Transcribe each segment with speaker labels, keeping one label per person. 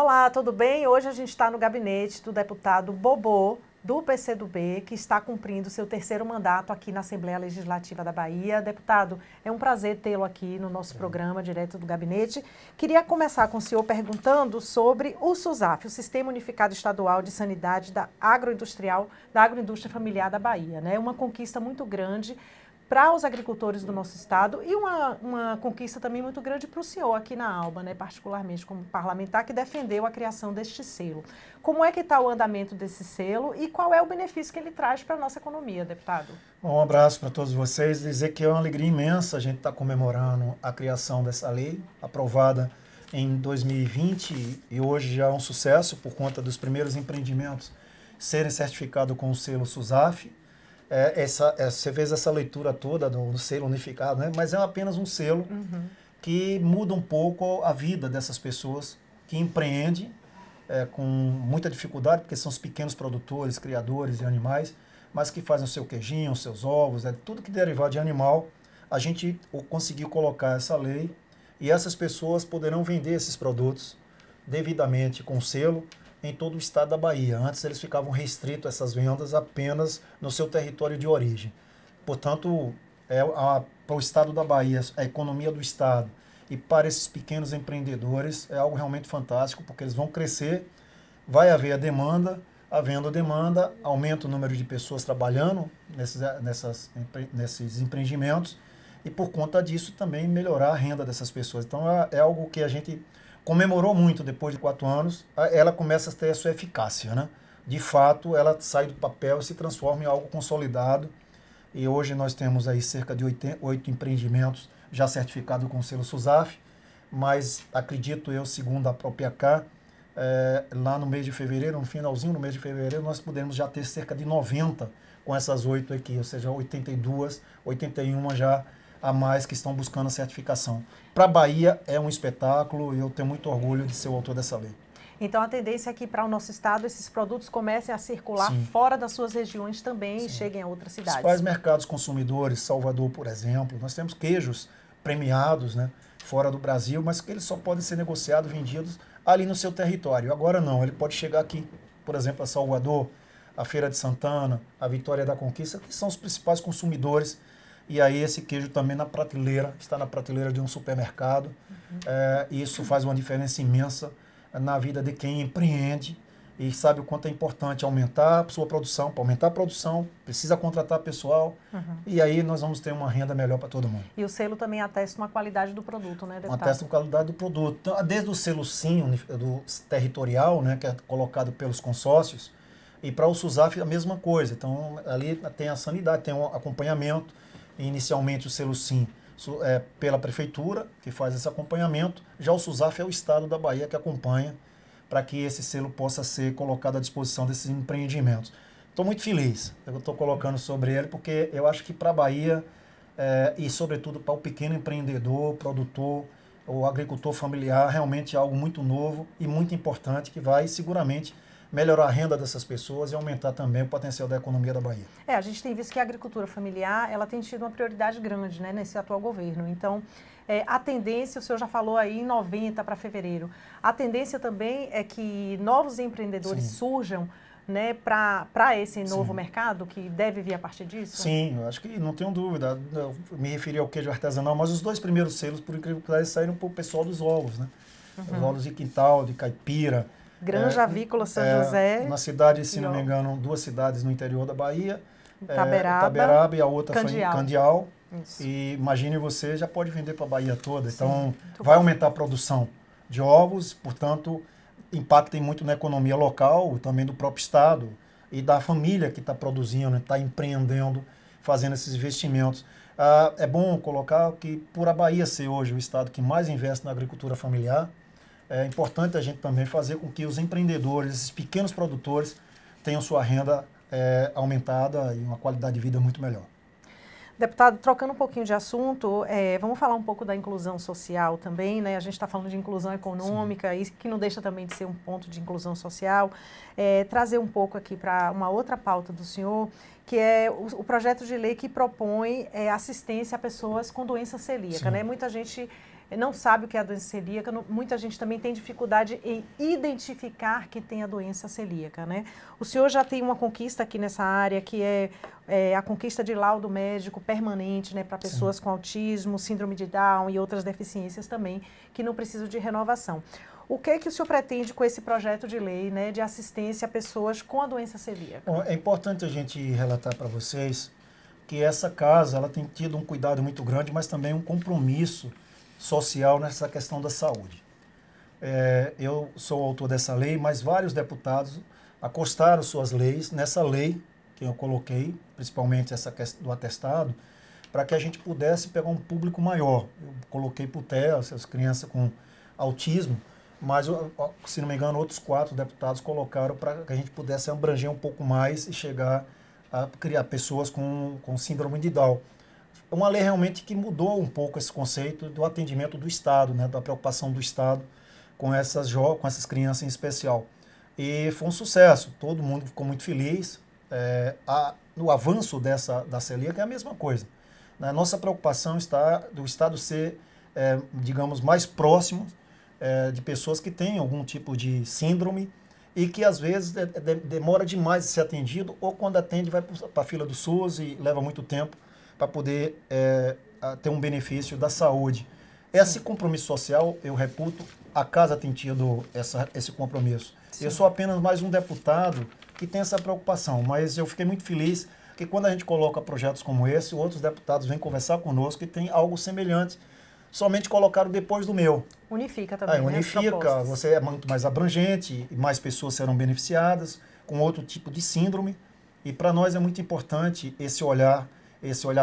Speaker 1: Olá, tudo bem? Hoje a gente está no gabinete do deputado Bobô, do PCdoB, que está cumprindo seu terceiro mandato aqui na Assembleia Legislativa da Bahia. Deputado, é um prazer tê-lo aqui no nosso programa, direto do gabinete. Queria começar com o senhor perguntando sobre o SUSAF, o Sistema Unificado Estadual de Sanidade da Agroindústria Familiar da Bahia, né? Uma conquista muito grande para os agricultores do nosso estado e uma conquista também muito grande para o senhor aqui na Alba, né, particularmente como parlamentar que defendeu a criação deste selo. Como é que está o andamento desse selo e qual é o benefício que ele traz para a nossa economia, deputado?
Speaker 2: Bom, um abraço para todos vocês. Dizer que é uma alegria imensa a gente estar comemorando a criação dessa lei, aprovada em 2020 e hoje já é um sucesso por conta dos primeiros empreendimentos serem certificados com o selo SUSAF. Você fez essa leitura toda do selo unificado, né? Mas é apenas um selo que muda um pouco a vida dessas pessoas que empreendem com muita dificuldade, porque são os pequenos produtores, criadores de animais, mas que fazem o seu queijinho, os seus ovos, tudo que derivar de animal. A gente conseguiu colocar essa lei e essas pessoas poderão vender esses produtos devidamente com selo em todo o estado da Bahia. Antes eles ficavam restritos a essas vendas apenas no seu território de origem. Portanto, para o estado da Bahia, a economia do estado e para esses pequenos empreendedores é algo realmente fantástico, porque eles vão crescer, vai haver a demanda, havendo demanda, aumenta o número de pessoas trabalhando nesses empreendimentos e por conta disso também melhorar a renda dessas pessoas. Então é algo que a gente comemorou muito depois de 4 anos, ela começa a ter a sua eficácia, né? De fato, ela sai do papel e se transforma em algo consolidado. E hoje nós temos aí cerca de 8 empreendimentos já certificados com o selo SUSAF, mas acredito eu, segundo a própria CA, lá no mês de fevereiro, no finalzinho do mês de fevereiro, nós podemos já ter cerca de 90 com essas 8 aqui, ou seja, 82, 81 já a mais que estão buscando a certificação. Para a Bahia é um espetáculo e eu tenho muito orgulho de ser o autor dessa lei.
Speaker 1: Então a tendência é que para o nosso estado esses produtos comecem a circular
Speaker 2: Sim.
Speaker 1: fora das suas regiões também
Speaker 2: Sim.
Speaker 1: E cheguem a outras
Speaker 2: Os
Speaker 1: cidades.
Speaker 2: principais mercados consumidores, Salvador, por exemplo, nós temos queijos premiados, né, fora do Brasil, mas que eles só podem ser negociados, vendidos ali no seu território. Agora não, ele pode chegar aqui, por exemplo, a Salvador, a Feira de Santana, a Vitória da Conquista, que são os principais consumidores. E aí esse queijo também está na prateleira de um supermercado. Isso faz uma diferença imensa na vida de quem empreende e sabe o quanto é importante aumentar a sua produção. Para aumentar a produção, precisa contratar pessoal e aí nós vamos ter uma renda melhor para todo mundo.
Speaker 1: E o selo também atesta uma qualidade do produto, né, deputado?
Speaker 2: Atesta a qualidade do produto. Então, desde o selo SIM, do territorial, né, que é colocado pelos consórcios, e para o SUSAF a mesma coisa. Então ali tem a sanidade, tem um acompanhamento. Inicialmente o selo SIM pela prefeitura, que faz esse acompanhamento. Já o SUSAF é o estado da Bahia que acompanha para que esse selo possa ser colocado à disposição desses empreendimentos. Estou muito feliz, eu estou colocando sobre ele, porque eu acho que para a Bahia e sobretudo para o pequeno empreendedor, produtor, o agricultor familiar, realmente é algo muito novo e muito importante que vai seguramente melhorar a renda dessas pessoas e aumentar também o potencial da economia da Bahia.
Speaker 1: A gente tem visto que a agricultura familiar, ela tem tido uma prioridade grande, né, nesse atual governo. Então, a tendência, o senhor já falou aí em 90 para fevereiro, a tendência também é que novos empreendedores surjam, né, para esse novo mercado que deve vir a partir disso?
Speaker 2: Sim, eu acho que não tenho dúvida. Eu me referi ao queijo artesanal, mas os 2 primeiros selos, por incrível que pareça, saíram para o pessoal dos ovos, né? Os ovos de quintal, de caipira.
Speaker 1: Granja Avícola São José.
Speaker 2: Na cidade, se não me engano, 2 cidades no interior da Bahia.
Speaker 1: Taberaba
Speaker 2: e a outra foi em Candial. E imagine você, já pode vender para a Bahia toda. Então, vai aumentar a produção de ovos, portanto, impacta muito na economia local, também do próprio estado e da família que está produzindo, está empreendendo, fazendo esses investimentos. É bom colocar que, por a Bahia ser hoje o estado que mais investe na agricultura familiar, é importante a gente também fazer com que os empreendedores, esses pequenos produtores, tenham sua renda aumentada e uma qualidade de vida muito melhor.
Speaker 1: Deputado, trocando um pouquinho de assunto, vamos falar um pouco da inclusão social também, né? A gente está falando de inclusão econômica, isso que não deixa também de ser um ponto de inclusão social. Trazer um pouco aqui para uma outra pauta do senhor, que é o projeto de lei que propõe assistência a pessoas com doença celíaca, né? Muita gente não sabe o que é a doença celíaca, muita gente também tem dificuldade em identificar que tem a doença celíaca, né? O senhor já tem uma conquista aqui nessa área, que é a conquista de laudo médico permanente, né, para pessoas com autismo, síndrome de Down e outras deficiências também, que não precisam de renovação. O que é que o senhor pretende com esse projeto de lei, né, de assistência a pessoas com a doença celíaca?
Speaker 2: Bom, é importante a gente relatar para vocês que essa casa ela tem tido um cuidado muito grande, mas também um compromisso social nessa questão da saúde. Eu sou o autor dessa lei, mas vários deputados acostaram suas leis nessa lei que eu coloquei, principalmente essa questão do atestado, para que a gente pudesse pegar um público maior. Eu coloquei para o TEA, essas crianças com autismo, mas, se não me engano, outros 4 deputados colocaram para que a gente pudesse abranger um pouco mais e chegar a criar pessoas com síndrome de Down. É uma lei realmente que mudou um pouco esse conceito do atendimento do Estado, né, da preocupação do Estado com essas crianças em especial. E foi um sucesso, todo mundo ficou muito feliz. O avanço da celíaca é a mesma coisa. A nossa preocupação está do Estado ser, digamos, mais próximo de pessoas que têm algum tipo de síndrome e que às vezes demora demais de ser atendido, ou quando atende vai para a fila do SUS e leva muito tempo para poder ter um benefício da saúde. Esse compromisso social, eu reputo, a casa tem tido esse compromisso. Sim. Eu sou apenas mais um deputado que tem essa preocupação, mas eu fiquei muito feliz que quando a gente coloca projetos como esse, outros deputados vêm conversar conosco e tem algo semelhante, somente colocaram depois do meu.
Speaker 1: Unifica também,
Speaker 2: unifica, você é muito mais abrangente, e mais pessoas serão beneficiadas com outro tipo de síndrome. E para nós é muito importante esse olhar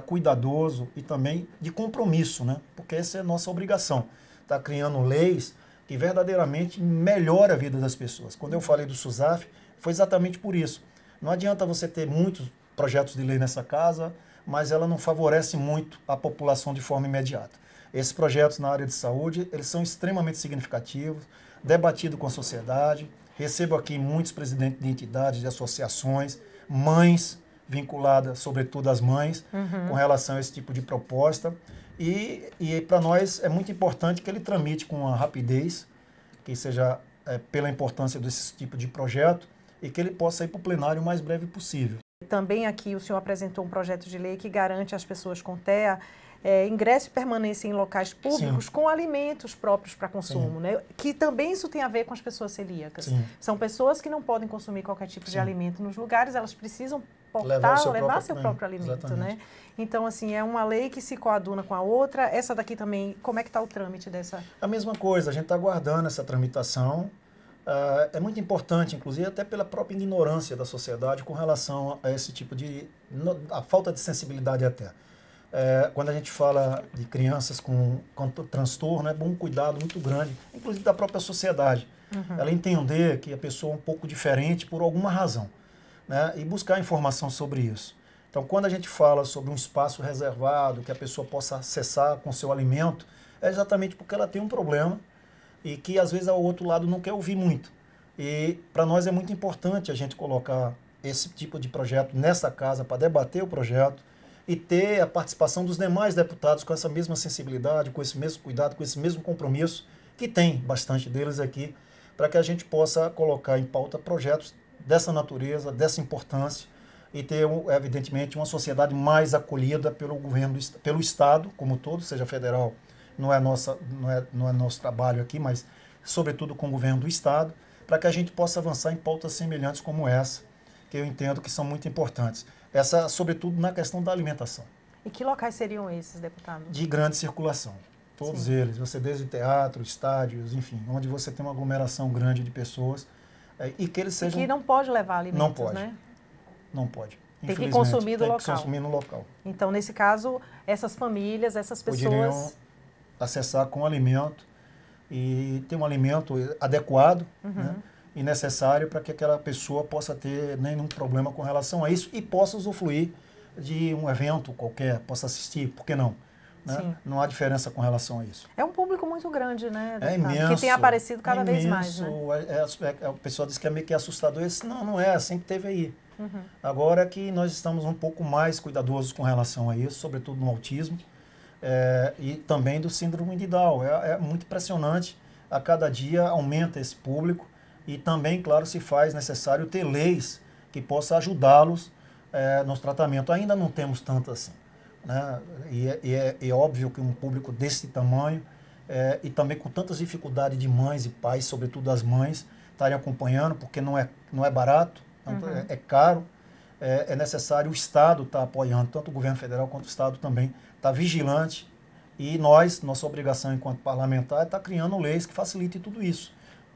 Speaker 2: cuidadoso e também de compromisso, né? Porque essa é a nossa obrigação, tá criando leis que verdadeiramente melhoram a vida das pessoas. Quando eu falei do SUSAF, foi exatamente por isso. Não adianta você ter muitos projetos de lei nessa casa, mas ela não favorece muito a população de forma imediata. Esses projetos na área de saúde, eles são extremamente significativos, debatidos com a sociedade. Recebo aqui muitos presidentes de entidades, de associações, mães vinculadas, sobretudo as mães, com relação a esse tipo de proposta. E para nós é muito importante que ele tramite com uma rapidez, que seja pela importância desse tipo de projeto, e que ele possa ir para o plenário o mais breve possível.
Speaker 1: Também aqui o senhor apresentou um projeto de lei que garante às pessoas com TEA ingresso e permanência em locais públicos. Sim. Com alimentos próprios para consumo, né? Que também isso tem a ver com as pessoas celíacas. Sim. São pessoas que não podem consumir qualquer tipo de alimento nos lugares, elas precisam levar seu próprio alimento, exatamente, né? Então, assim, é uma lei que se coaduna com a outra. Essa daqui também, como é que está o trâmite dessa? A
Speaker 2: mesma coisa, a gente está aguardando essa tramitação. É muito importante, inclusive, até pela própria ignorância da sociedade com relação a esse tipo a falta de sensibilidade até. Quando a gente fala de crianças com transtorno, é bom um cuidado muito grande, inclusive da própria sociedade. Ela entender que a pessoa é um pouco diferente por alguma razão, né? E buscar informação sobre isso. Então, quando a gente fala sobre um espaço reservado, que a pessoa possa acessar com seu alimento, é exatamente porque ela tem um problema e que, às vezes, o outro lado não quer ouvir muito. E, para nós, é muito importante a gente colocar esse tipo de projeto nessa casa para debater o projeto e ter a participação dos demais deputados com essa mesma sensibilidade, com esse mesmo cuidado, com esse mesmo compromisso, que tem bastante deles aqui, para que a gente possa colocar em pauta projetos dessa natureza, dessa importância, e ter, evidentemente, uma sociedade mais acolhida pelo governo, pelo Estado como todo, seja federal, não é nosso trabalho aqui, mas sobretudo com o governo do Estado, para que a gente possa avançar em pautas semelhantes como essa, que eu entendo que são muito importantes. Essa, sobretudo, na questão da alimentação.
Speaker 1: E que locais seriam esses, deputado?
Speaker 2: De grande circulação. Todos eles. Você desde teatro, estádios, enfim, onde você tem uma aglomeração grande de pessoas. E que eles sejam...
Speaker 1: E que não pode levar alimentos,
Speaker 2: não pode,
Speaker 1: né?
Speaker 2: Não pode.
Speaker 1: Tem que consumir do local.
Speaker 2: Tem que consumir no local.
Speaker 1: Então, nesse caso, essas famílias, essas pessoas...
Speaker 2: poderiam acessar com alimento e ter um alimento adequado, né? E necessário para que aquela pessoa possa ter nenhum problema com relação a isso e possa usufruir de um evento qualquer, possa assistir, por que não? Né? Não há diferença com relação a isso.
Speaker 1: É um público muito grande, né?
Speaker 2: É imenso.
Speaker 1: Que tem aparecido cada vez mais, né?
Speaker 2: O pessoal diz que é meio que assustador. Não é, sempre teve aí. Agora que nós estamos um pouco mais cuidadosos com relação a isso, sobretudo no autismo. e também do síndrome de Down. É muito impressionante, a cada dia aumenta esse público e também, claro, se faz necessário ter leis que possam ajudá-los nos tratamentos. Ainda não temos tanto assim, né? E é óbvio que um público desse tamanho e também com tantas dificuldades de mães e pais, sobretudo as mães, estarem acompanhando, porque não é barato, é caro, é necessário o Estado estar apoiando, tanto o governo federal quanto o Estado também, estar vigilante, e nossa obrigação enquanto parlamentar é estar criando leis que facilitem tudo isso,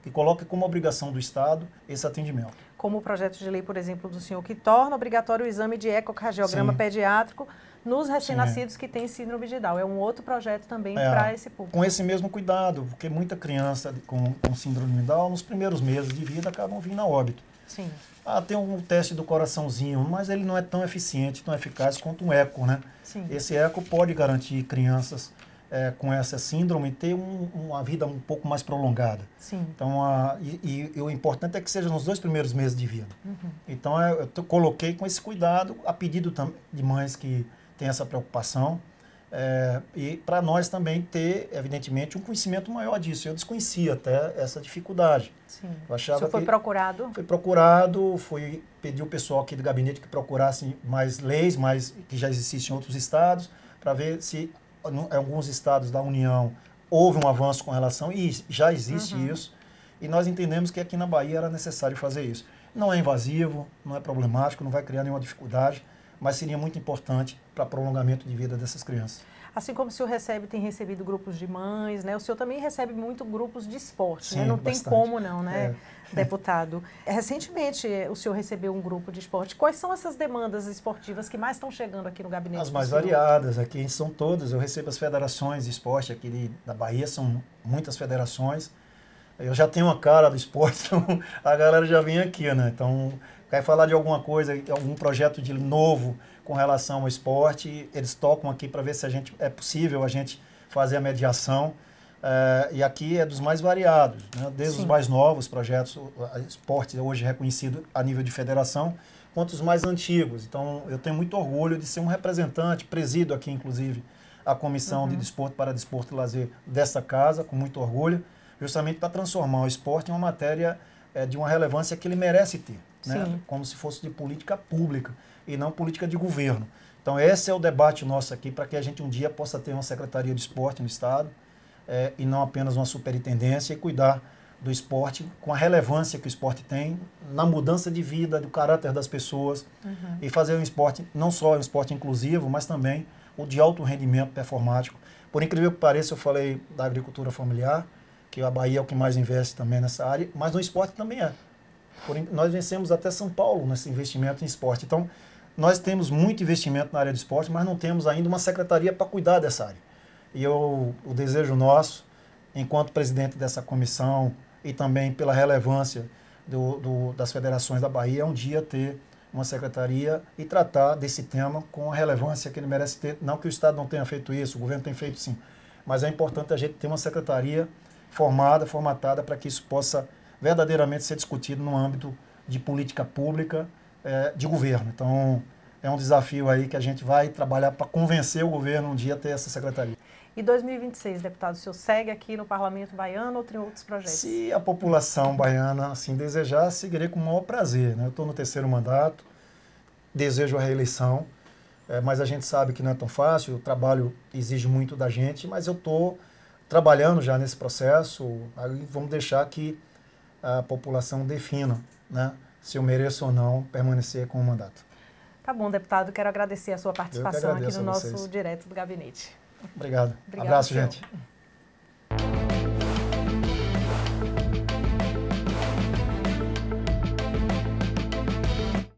Speaker 2: que coloquem como obrigação do Estado esse atendimento.
Speaker 1: Como o projeto de lei, por exemplo, do senhor, que torna obrigatório o exame de ecocardiograma pediátrico nos recém-nascidos que têm síndrome de Down. É um outro projeto também para esse público.
Speaker 2: Com esse mesmo cuidado, porque muita criança com síndrome de Down, nos primeiros meses de vida, acabam vindo a óbito.
Speaker 1: Sim.
Speaker 2: Tem um teste do coraçãozinho, mas ele não é tão eficiente, tão eficaz quanto um eco, né? Sim. Esse eco pode garantir crianças com essa síndrome ter uma vida um pouco mais prolongada.
Speaker 1: Sim.
Speaker 2: Então, e o importante é que seja nos 2 primeiros meses de vida. Então, eu coloquei com esse cuidado, a pedido de mães que têm essa preocupação, e para nós também ter, evidentemente, um conhecimento maior disso. Eu desconhecia até essa dificuldade.
Speaker 1: Sim.
Speaker 2: Eu achava
Speaker 1: o senhor foi procurado?
Speaker 2: Foi procurado, pedi o pessoal aqui do gabinete que procurasse mais leis, que já existissem em outros estados, para ver se em alguns estados da União houve um avanço com relação, e já existe isso, e nós entendemos que aqui na Bahia era necessário fazer isso. Não é invasivo, não é problemático, não vai criar nenhuma dificuldade, mas seria muito importante para prolongamento de vida dessas crianças.
Speaker 1: Assim como o senhor tem recebido grupos de mães, né? O senhor também recebe muito grupos de esporte,
Speaker 2: Sim,
Speaker 1: né? Não
Speaker 2: bastante.
Speaker 1: tem como não, né, deputado? Recentemente o senhor recebeu um grupo de esporte. Quais são essas demandas esportivas que mais estão chegando aqui no gabinete?
Speaker 2: As mais variadas, aqui são todas. Eu recebo as federações de esporte aqui da Bahia, são muitas federações. Eu já tenho uma cara do esporte, então a galera já vem aqui, né? Então, quer falar de alguma coisa, algum projeto de novo com relação ao esporte, eles tocam aqui para ver se é possível a gente fazer a mediação. E aqui é dos mais variados, né? Desde os mais novos projetos, esporte hoje reconhecido a nível de federação, quanto os mais antigos. Então, eu tenho muito orgulho de ser um representante, presido aqui, inclusive, a Comissão de Desporto para Desporto e Lazer dessa casa, com muito orgulho, justamente para transformar o esporte em uma matéria de uma relevância que ele merece ter, né? Como se fosse de política pública e não política de governo. Então, esse é o debate nosso aqui, para que a gente um dia possa ter uma Secretaria de Esporte no Estado, e não apenas uma superintendência, e cuidar do esporte com a relevância que o esporte tem na mudança de vida, do caráter das pessoas, e fazer um esporte, não só um esporte inclusivo, mas também o de alto rendimento performático. Por incrível que pareça, eu falei da agricultura familiar, que a Bahia é o que mais investe também nessa área, mas no esporte também é. Nós vencemos até São Paulo nesse investimento em esporte. Então, nós temos muito investimento na área de esporte, mas não temos ainda uma secretaria para cuidar dessa área. E o desejo nosso, enquanto presidente dessa comissão e também pela relevância das federações da Bahia, é um dia ter uma secretaria e tratar desse tema com a relevância que ele merece ter. Não que o Estado não tenha feito isso, o governo tem feito sim, mas é importante a gente ter uma secretaria formatada para que isso possa verdadeiramente ser discutido no âmbito de política pública de governo. Então, é um desafio aí que a gente vai trabalhar para convencer o governo um dia a ter essa secretaria.
Speaker 1: E 2026, deputado, o senhor segue aqui no Parlamento Baiano ou tem outros projetos?
Speaker 2: Se a população baiana assim desejar, seguirei com o maior prazer, né? Eu estou no 3º mandato, desejo a reeleição, mas a gente sabe que não é tão fácil, o trabalho exige muito da gente, mas eu estou trabalhando já nesse processo, aí vamos deixar que a população defina, né, se eu mereço ou não permanecer com o mandato.
Speaker 1: Tá bom, deputado, quero agradecer a sua participação aqui no nosso Direto do Gabinete.
Speaker 2: Obrigado.
Speaker 1: Obrigado,
Speaker 2: Abraço,
Speaker 1: senhor.
Speaker 2: gente.